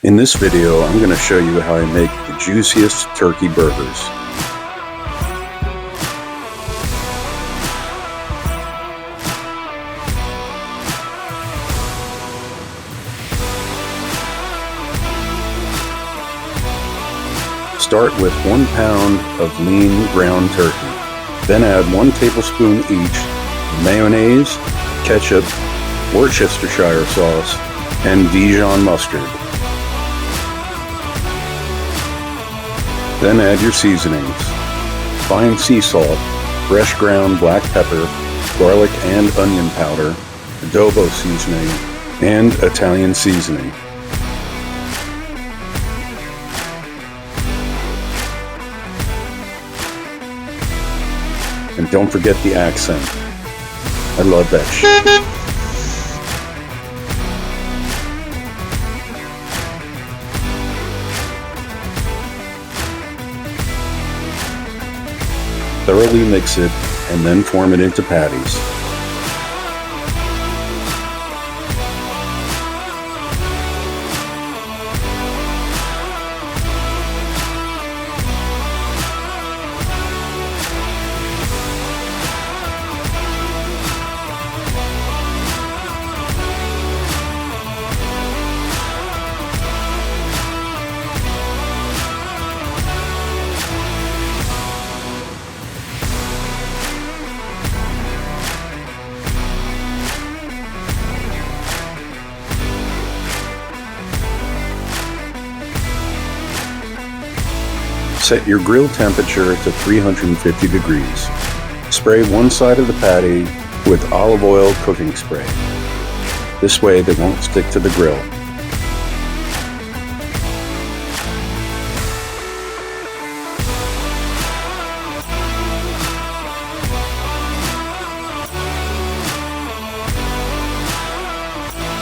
In this video, I'm going to show you how I make the juiciest turkey burgers. Start with 1 pound of lean ground turkey. Then add 1 tablespoon each of mayonnaise, ketchup, Worcestershire sauce, and Dijon mustard. Then add your seasonings: fine sea salt, fresh ground black pepper, garlic and onion powder, adobo seasoning, and Italian seasoning. And don't forget the accent. I love that shit. Thoroughly mix it and then form it into patties. Set your grill temperature to 350 degrees. Spray one side of the patty with olive oil cooking spray. This way they won't stick to the grill.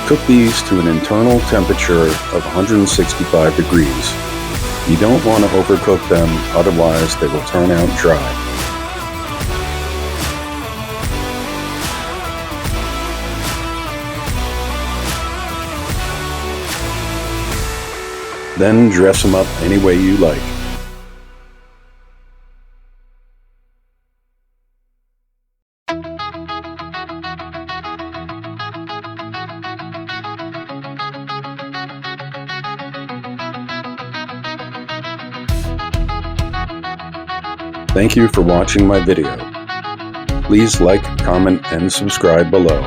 Cook these to an internal temperature of 165 degrees. You don't want to overcook them, otherwise they will turn out dry. Then dress them up any way you like. Thank you for watching my video. Please like, comment, and subscribe below.